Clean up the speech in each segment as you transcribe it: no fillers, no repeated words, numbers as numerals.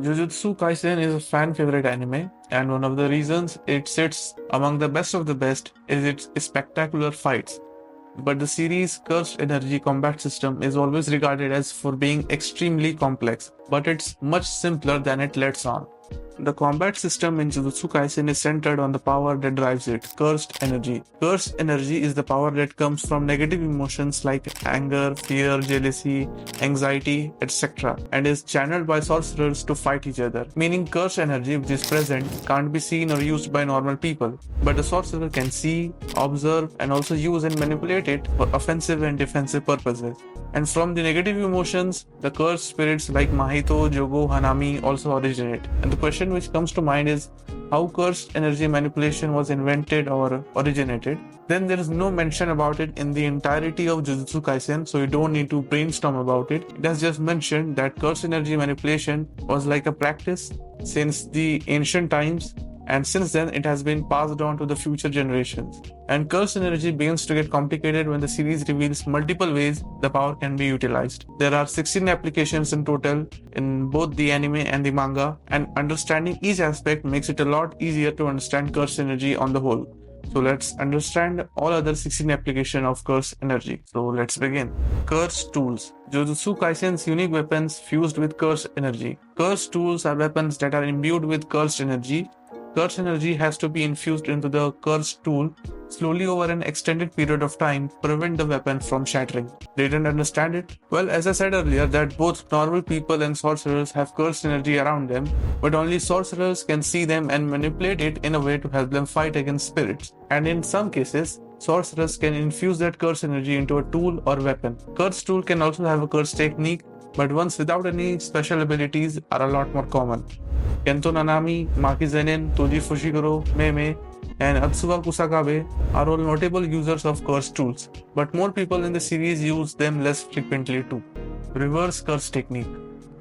Jujutsu Kaisen is a fan favorite anime, and one of the reasons it sits among the best of the best is its spectacular fights. But the series' cursed energy combat system is always regarded as for being extremely complex, but it's much simpler than it lets on. The combat system in Jujutsu Kaisen is centered on the power that drives it, cursed energy. Cursed energy is the power that comes from negative emotions like anger, fear, jealousy, anxiety, etc., and is channeled by sorcerers to fight each other. Meaning cursed energy which is present can't be seen or used by normal people, but the sorcerer can see, observe, and also use and manipulate it for offensive and defensive purposes. And from the negative emotions, the cursed spirits like Mahito, Jogo, Hanami also originate. And the question which comes to mind is how cursed energy manipulation was invented or originated. Then there is no mention about it in the entirety of Jujutsu Kaisen, so you don't need to brainstorm about it. It has just mentioned that cursed energy manipulation was like a practice since the ancient times, and since then it has been passed on to the future generations. And cursed energy begins to get complicated when the series reveals multiple ways the power can be utilized. There are 16 applications in total in both the anime and the manga, and understanding each aspect makes it a lot easier to understand cursed energy on the whole. So let's understand all other 16 applications of cursed energy. So let's begin. Cursed tools. Jujutsu Kaisen's unique weapons fused with cursed energy. Cursed tools are weapons that are imbued with cursed energy. Cursed energy has to be infused into the cursed tool slowly over an extended period of time to prevent the weapon from shattering. Didn't understand it? Well, as I said earlier, that both normal people and sorcerers have cursed energy around them, but only sorcerers can see them and manipulate it in a way to help them fight against spirits. And in some cases, sorcerers can infuse that cursed energy into a tool or weapon. Cursed tool can also have a cursed technique, but ones without any special abilities are a lot more common. Kento Nanami, Maki Zenin, Toji Fushiguro, Meme, and Atsuga Kusakabe are all notable users of curse tools, but more people in the series use them less frequently too. Reverse curse technique.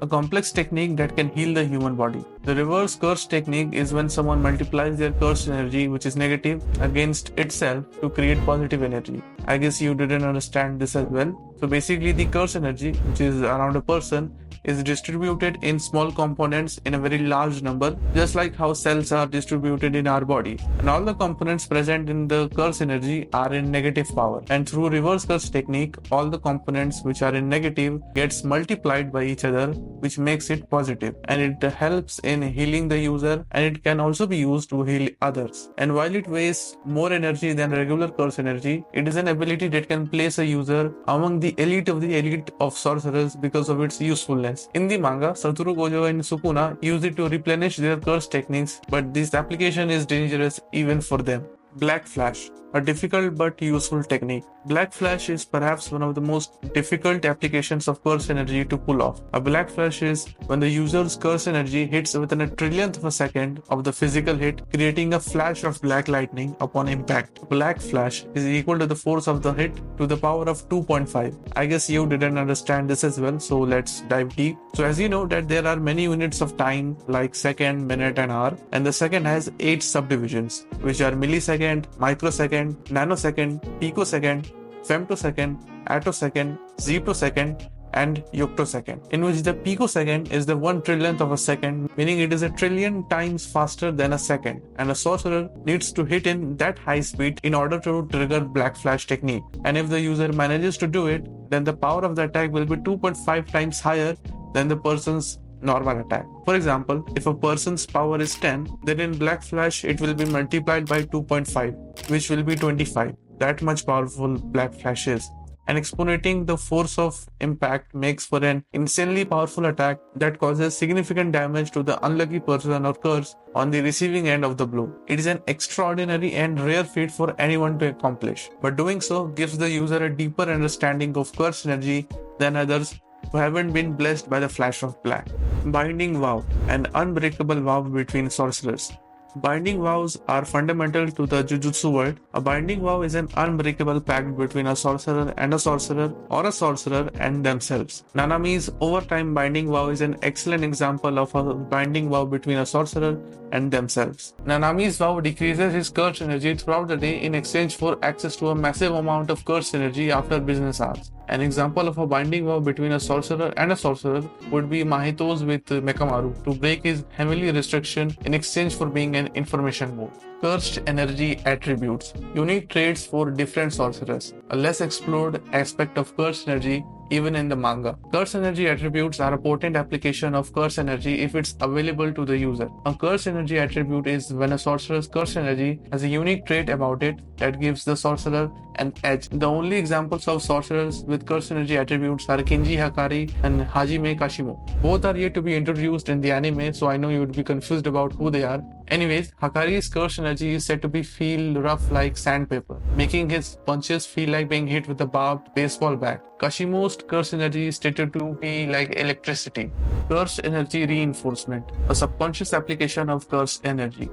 A complex technique that can heal the human body. The reverse curse technique is when someone multiplies their cursed energy, which is negative, against itself to create positive energy. I guess you didn't understand this as well. So basically the curse energy, which is around a person, is distributed in small components in a very large number, just like how cells are distributed in our body. And all the components present in the curse energy are in negative power. And through reverse curse technique, all the components which are in negative gets multiplied by each other, which makes it positive. And it helps in healing the user, and it can also be used to heal others. And while it wastes more energy than regular curse energy, it is an ability that can place a user among the elite of sorcerers because of its usefulness. In the manga, Satoru Gojo and Sukuna use it to replenish their curse techniques, but this application is dangerous even for them. Black Flash, a difficult but useful technique. Black Flash is perhaps one of the most difficult applications of curse energy to pull off. A Black Flash is when the user's curse energy hits within a trillionth of a second of the physical hit, creating a flash of black lightning upon impact. Black Flash is equal to the force of the hit to the power of 2.5. I guess you didn't understand this as well, so let's dive deep. So as you know that there are many units of time like second, minute and hour, and the second has 8 subdivisions, which are millisecond, microsecond, nanosecond, picosecond, femtosecond, attosecond, zetosecond, and yoctosecond, in which the picosecond is the 1 trillionth of a second, meaning it is a trillion times faster than a second, and a sorcerer needs to hit in that high speed in order to trigger Black Flash technique. And if the user manages to do it, then the power of the attack will be 2.5 times higher than the person's normal attack. For example, if a person's power is 10, then in Black Flash it will be multiplied by 2.5, which will be 25. That much powerful Black Flash is. And exponenting the force of impact makes for an insanely powerful attack that causes significant damage to the unlucky person or curse on the receiving end of the blow. It is an extraordinary and rare feat for anyone to accomplish, but doing so gives the user a deeper understanding of curse energy than others who haven't been blessed by the flash of black. Binding Vow, an unbreakable vow between sorcerers. Binding vows are fundamental to the Jujutsu world. A binding vow is an unbreakable pact between a sorcerer and a sorcerer, or a sorcerer and themselves. Nanami's overtime binding vow is an excellent example of a binding vow between a sorcerer and themselves. Nanami's vow decreases his curse energy throughout the day in exchange for access to a massive amount of curse energy after business hours. An example of a binding vow between a sorcerer and a sorcerer would be Mahito's with Mekamaru to break his heavenly restriction in exchange for being an information mode. Cursed energy attributes, unique traits for different sorcerers, a less explored aspect of cursed energy even in the manga. Curse energy attributes are a potent application of curse energy if it's available to the user. A curse energy attribute is when a sorcerer's curse energy has a unique trait about it that gives the sorcerer an edge. The only examples of sorcerers with curse energy attributes are Kinji Hakari and Hajime Kashimo. Both are yet to be introduced in the anime, so I know you would be confused about who they are. Anyways, Hakari's curse energy is said to be feel rough like sandpaper, making his punches feel like being hit with a barbed baseball bat. Kashimo's curse energy is stated to be like electricity. Curse energy reinforcement, a subconscious application of curse energy.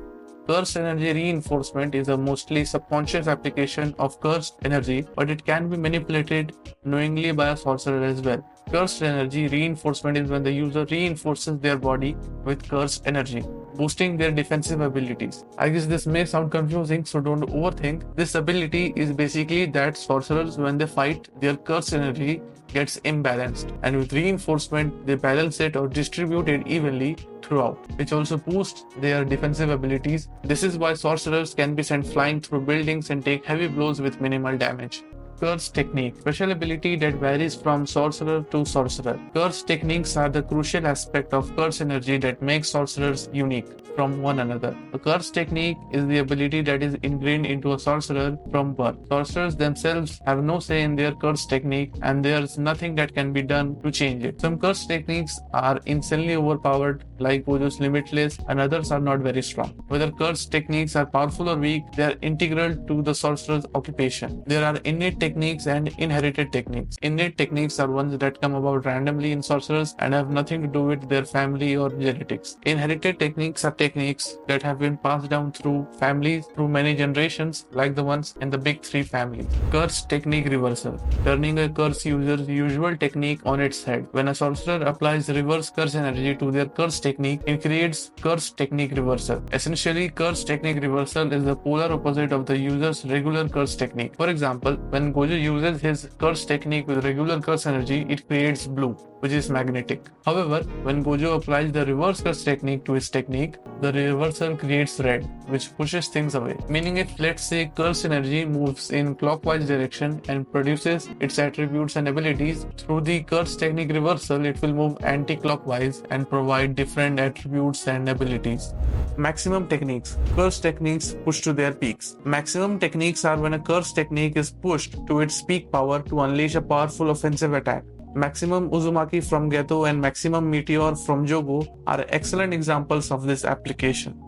Curse energy reinforcement is a mostly subconscious application of cursed energy, but it can be manipulated knowingly by a sorcerer as well. Cursed energy reinforcement is when the user reinforces their body with cursed energy, boosting their defensive abilities. I guess this may sound confusing, so don't overthink. This ability is basically that sorcerers, when they fight, their cursed energy gets imbalanced, and with reinforcement, they balance it or distribute it evenly throughout, which also boosts their defensive abilities. This is why sorcerers can be sent flying through buildings and take heavy blows with minimal damage. Curse technique, special ability that varies from sorcerer to sorcerer. Curse techniques are the crucial aspect of curse energy that makes sorcerers unique from one another. A curse technique is the ability that is ingrained into a sorcerer from birth. Sorcerers themselves have no say in their curse technique, and there's nothing that can be done to change it. Some curse techniques are insanely overpowered, like Gojo's Limitless, and others are not very strong. Whether curse techniques are powerful or weak, they are integral to the sorcerer's occupation. There are innate techniques and inherited techniques. Innate techniques are ones that come about randomly in sorcerers and have nothing to do with their family or genetics. Inherited techniques are techniques that have been passed down through families through many generations, like the ones in the big three families. Curse technique reversal, turning a curse user's usual technique on its head. When a sorcerer applies reverse curse energy to their curse technique, it creates curse technique reversal. Essentially, curse technique reversal is the polar opposite of the user's regular curse technique. For example, when Gojo uses his curse technique with regular curse energy, it creates blue, which is magnetic. However, when Gojo applies the reverse curse technique to his technique, the reversal creates red, which pushes things away. Meaning, if let's say curse energy moves in clockwise direction and produces its attributes and abilities, through the curse technique reversal, it will move anti-clockwise and provide different attributes and abilities. Maximum techniques. Curse techniques pushed to their peaks. Maximum techniques are when a curse technique is pushed to its peak power to unleash a powerful offensive attack. Maximum Uzumaki from Geto and Maximum Meteor from Jogo are excellent examples of this application.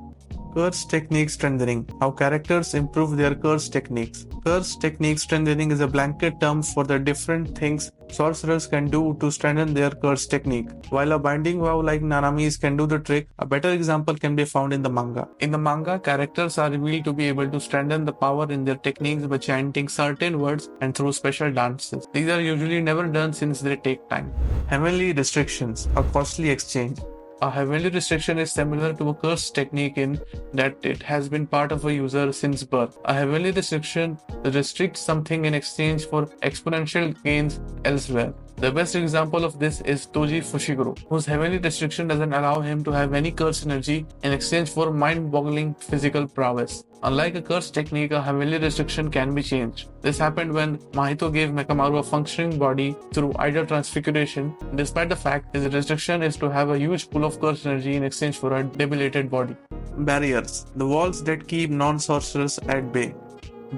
Curse technique strengthening. How characters improve their curse techniques. Curse technique strengthening is a blanket term for the different things sorcerers can do to strengthen their curse technique. While a binding vow like Nanami's can do the trick, a better example can be found in the manga. In the manga, characters are revealed to be able to strengthen the power in their techniques by chanting certain words and through special dances. These are usually never done since they take time. Heavenly restrictions, a costly exchange. A heavenly restriction is similar to a curse technique in that it has been part of a user since birth. A heavenly restriction restricts something in exchange for exponential gains elsewhere. The best example of this is Toji Fushiguro, whose heavenly restriction doesn't allow him to have any curse energy in exchange for mind-boggling physical prowess. Unlike a curse technique, a heavenly restriction can be changed. This happened when Mahito gave Mekamaru a functioning body through idol transfiguration, despite the fact his restriction is to have a huge pool of curse energy in exchange for a debilitated body. Barriers, the walls that keep non-sorcerers at bay.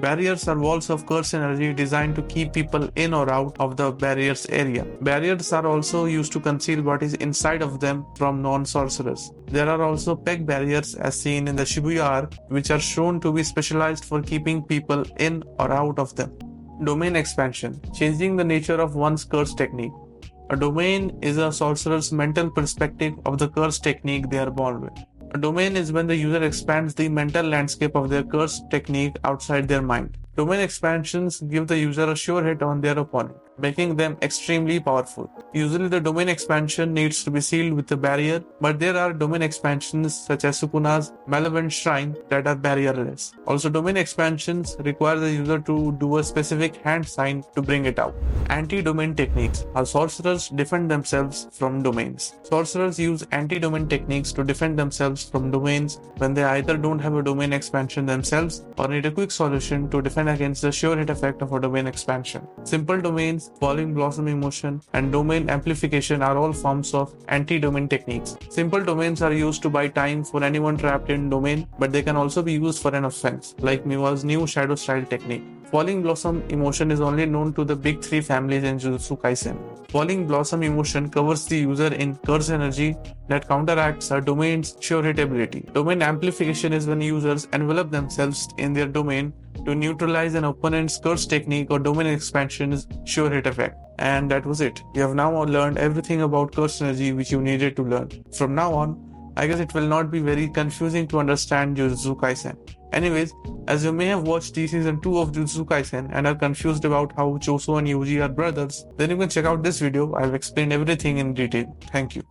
Barriers are walls of curse energy designed to keep people in or out of the barriers area. Barriers are also used to conceal what is inside of them from non-sorcerers. There are also peg barriers as seen in the Shibuya arc, which are shown to be specialized for keeping people in or out of them. Domain expansion, changing the nature of one's curse technique. A domain is a sorcerer's mental perspective of the curse technique they are born with. A domain is when the user expands the mental landscape of their curse technique outside their mind. Domain expansions give the user a sure hit on their opponent. making them extremely powerful. Usually the domain expansion needs to be sealed with a barrier, but there are domain expansions such as Sukuna's Malevolent Shrine that are barrierless. Also, domain expansions require the user to do a specific hand sign to bring it out. Anti-domain techniques. How sorcerers defend themselves from domains. Sorcerers use anti-domain techniques to defend themselves from domains when they either don't have a domain expansion themselves or need a quick solution to defend against the sure hit effect of a domain expansion. Simple domains, falling blossom emotion, and domain amplification are all forms of anti-domain techniques. Simple domains are used to buy time for anyone trapped in domain, but they can also be used for an offense, like Miwa's new shadow style technique. Falling Blossom emotion is only known to the big three families in Jujutsu Kaisen. Falling Blossom emotion covers the user in curse energy that counteracts a domain's sure hit ability. Domain amplification is when users envelop themselves in their domain to neutralize an opponent's curse technique or domain expansion's sure hit effect. And that was it. You have now learned everything about curse energy which you needed to learn. From now on, I guess it will not be very confusing to understand Jujutsu Kaisen. Anyways, as you may have watched the season 2 of Jujutsu Kaisen and are confused about how Choso and Yuji are brothers, then you can check out this video. I've explained everything in detail. Thank you.